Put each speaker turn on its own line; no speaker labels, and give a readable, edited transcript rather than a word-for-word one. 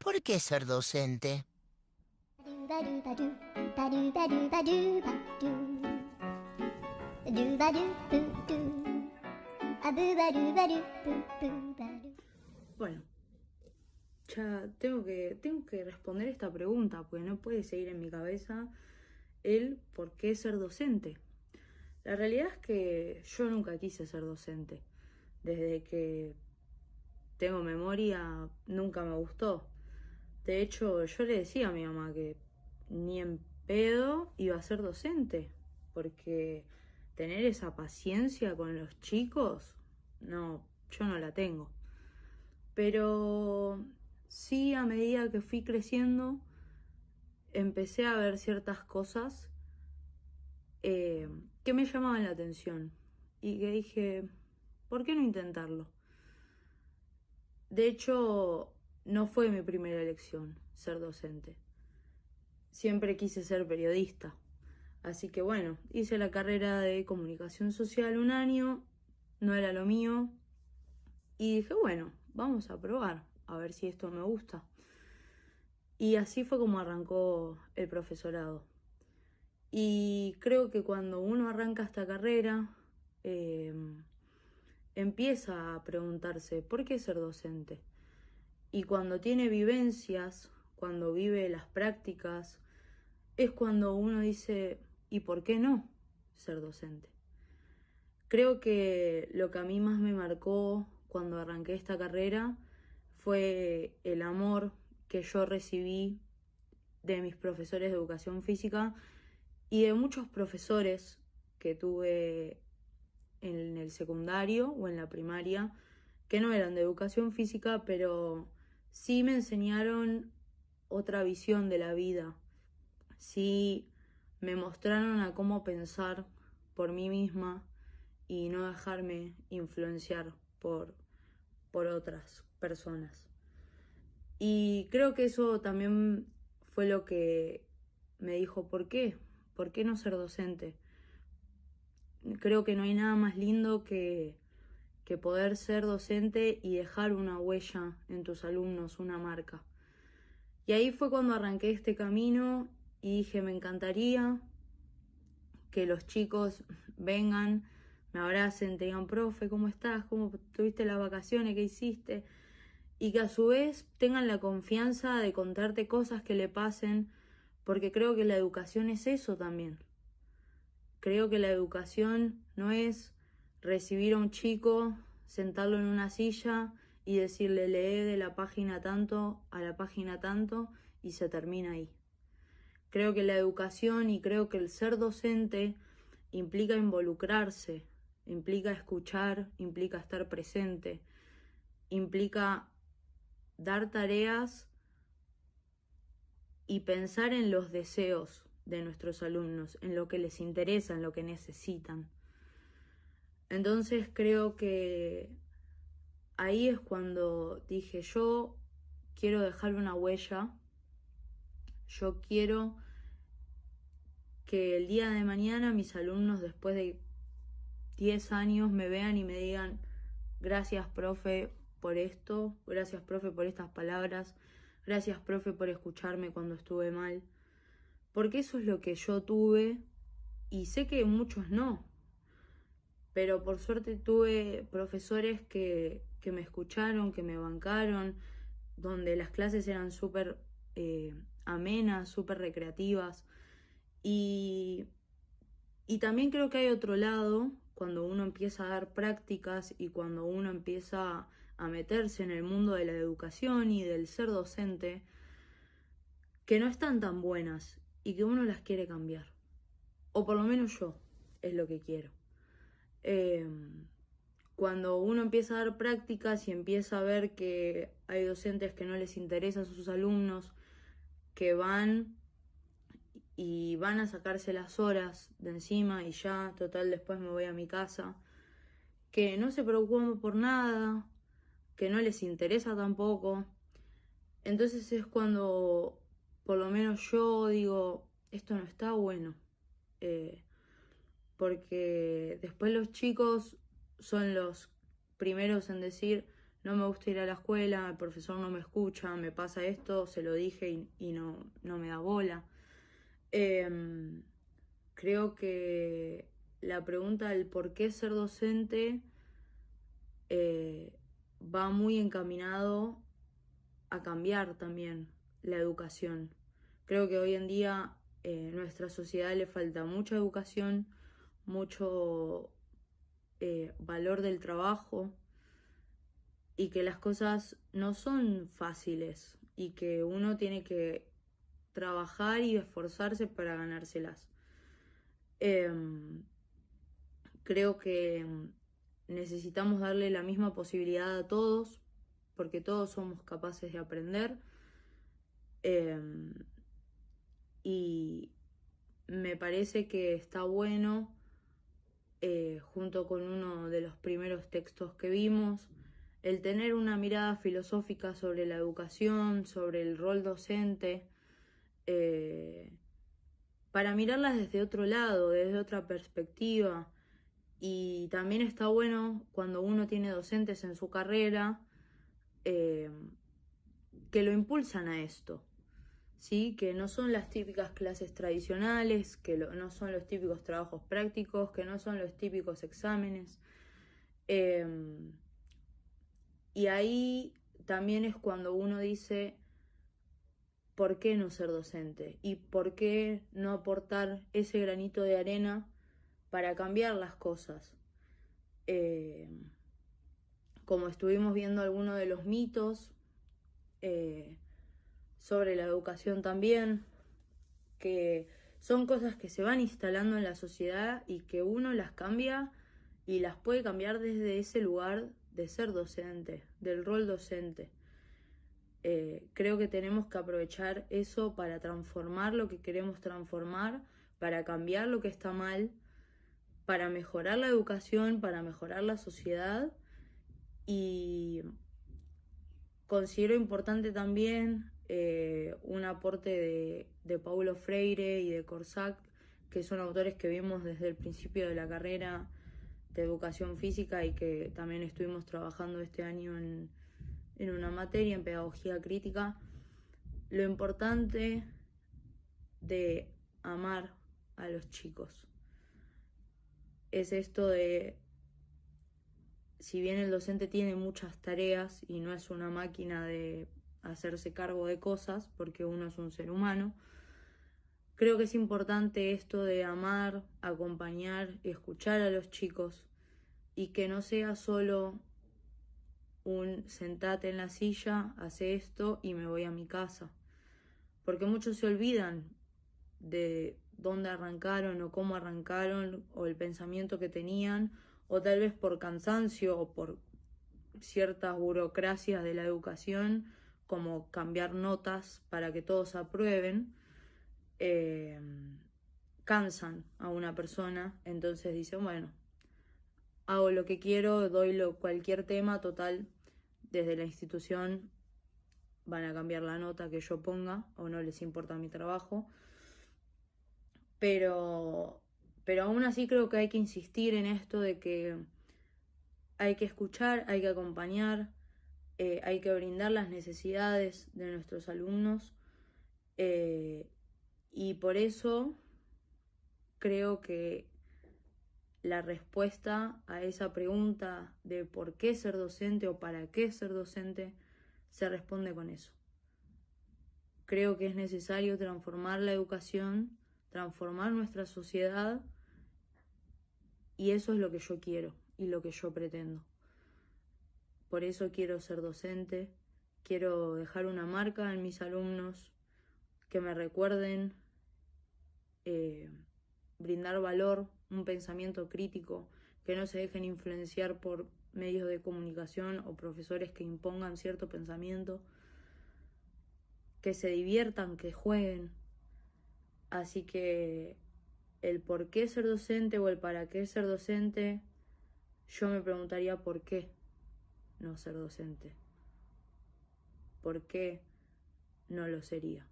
¿Por qué ser docente?
Bueno, ya tengo que responder esta pregunta, porque no puede seguir en mi cabeza el por qué ser docente. La realidad es que yo nunca quise ser docente. Desde que tengo memoria, nunca me gustó. De hecho, yo le decía a mi mamá que ni en pedo iba a ser docente, porque tener esa paciencia con los chicos, no, yo no la tengo. Pero sí, a medida que fui creciendo, empecé a ver ciertas cosas que me llamaban la atención y que dije, ¿por qué no intentarlo? De hecho, no fue mi primera elección ser docente. Siempre quise ser periodista. Así que bueno, hice la carrera de comunicación social un año, no era lo mío, y dije, bueno, vamos a probar, a ver si esto me gusta. Y así fue como arrancó el profesorado. Y creo que cuando uno arranca esta carrera, eh, empieza a preguntarse, ¿por qué ser docente? Y cuando tiene vivencias, cuando vive las prácticas, es cuando uno dice, ¿y por qué no ser docente? Creo que lo que a mí más me marcó cuando arranqué esta carrera fue el amor que yo recibí de mis profesores de educación física y de muchos profesores que tuve en el secundario o en la primaria, que no eran de educación física, pero sí me enseñaron otra visión de la vida. Sí me mostraron a cómo pensar por mí misma y no dejarme influenciar por otras personas. Y creo que eso también fue lo que me dijo, ¿por qué? ¿Por qué no ser docente? Creo que no hay nada más lindo que poder ser docente y dejar una huella en tus alumnos, una marca. Y ahí fue cuando arranqué este camino y dije, me encantaría que los chicos vengan, me abracen, te digan, profe, ¿cómo estás? ¿Cómo tuviste las vacaciones? ¿Qué hiciste? Y que a su vez tengan la confianza de contarte cosas que le pasen, porque creo que la educación es eso también. Creo que la educación no es recibir a un chico, sentarlo en una silla y decirle lee de la página tanto a la página tanto y se termina ahí. Creo que la educación y creo que el ser docente implica involucrarse, implica escuchar, implica estar presente, implica dar tareas y pensar en los deseos de nuestros alumnos, en lo que les interesa, en lo que necesitan. Entonces creo que ahí es cuando dije, yo quiero dejar una huella, yo quiero que el día de mañana mis alumnos después de 10 años me vean y me digan, gracias profe por esto, gracias profe por estas palabras, gracias profe por escucharme cuando estuve mal, porque eso es lo que yo tuve y sé que muchos no, pero por suerte tuve profesores que me escucharon, que me bancaron, donde las clases eran súper amenas, súper recreativas. Y, y también creo que hay otro lado, cuando uno empieza a dar prácticas y cuando uno empieza a meterse en el mundo de la educación y del ser docente, que no están tan buenas y que uno las quiere cambiar. O por lo menos yo es lo que quiero. Eh, Cuando uno empieza a dar prácticas y empieza a ver que hay docentes que no les interesa a sus alumnos, que van a sacarse las horas de encima y ya, total, después me voy a mi casa, que no se preocupan por nada, que no les interesa tampoco. Entonces es cuando, por lo menos yo digo, esto no está bueno. Eh, Porque después los chicos son los primeros en decir, no me gusta ir a la escuela, el profesor no me escucha, me pasa esto, se lo dije y no me da bola. Creo que la pregunta del por qué ser docente va muy encaminado a cambiar también la educación. Creo que hoy en día en nuestra sociedad le falta mucha educación, mucho valor del trabajo y que las cosas no son fáciles y que uno tiene que trabajar y esforzarse para ganárselas. Creo que necesitamos darle la misma posibilidad a todos, porque todos somos capaces de aprender. Y me parece que está bueno, junto con uno de los primeros textos que vimos, el tener una mirada filosófica sobre la educación, sobre el rol docente, para mirarlas desde otro lado, desde otra perspectiva. Y también está bueno cuando uno tiene docentes en su carrera que lo impulsan a esto, ¿sí? Que no son las típicas clases tradicionales, que no son los típicos trabajos prácticos, que no son los típicos exámenes. Y ahí también es cuando uno dice, ¿por qué no ser docente? ¿Y por qué no aportar ese granito de arena para cambiar las cosas? Como estuvimos viendo algunos de los mitos sobre la educación también, que son cosas que se van instalando en la sociedad y que uno las cambia y las puede cambiar desde ese lugar de ser docente, del rol docente. Creo que tenemos que aprovechar eso para transformar lo que queremos transformar, para cambiar lo que está mal, para mejorar la educación, para mejorar la sociedad. Y considero importante también un aporte de Paulo Freire y de Corsac, que son autores que vimos desde el principio de la carrera de educación física y que también estuvimos trabajando este año en una materia, en pedagogía crítica. Lo importante de amar a los chicos es esto de, si bien el docente tiene muchas tareas y no es una máquina de hacerse cargo de cosas, porque uno es un ser humano, creo que es importante esto de amar, acompañar y escuchar a los chicos y que no sea solo un sentate en la silla, hace esto y me voy a mi casa. Porque muchos se olvidan de dónde arrancaron o cómo arrancaron o el pensamiento que tenían, o tal vez por cansancio o por ciertas burocracias de la educación, como cambiar notas para que todos aprueben, cansan a una persona. Entonces dicen, bueno, hago lo que quiero, doy cualquier tema, total, desde la institución van a cambiar la nota que yo ponga o no les importa mi trabajo. Pero aún así creo que hay que insistir en esto de que hay que escuchar, hay que acompañar, hay que brindar las necesidades de nuestros alumnos, y por eso creo que la respuesta a esa pregunta de por qué ser docente o para qué ser docente se responde con eso. Creo que es necesario transformar la educación, transformar nuestra sociedad, y eso es lo que yo quiero y lo que yo pretendo. Por eso quiero ser docente, quiero dejar una marca en mis alumnos, que me recuerden, brindar valor, un pensamiento crítico, que no se dejen influenciar por medios de comunicación o profesores que impongan cierto pensamiento, que se diviertan, que jueguen. Así que el por qué ser docente o el para qué ser docente, yo me preguntaría por qué no ser docente. ¿Por qué no lo sería?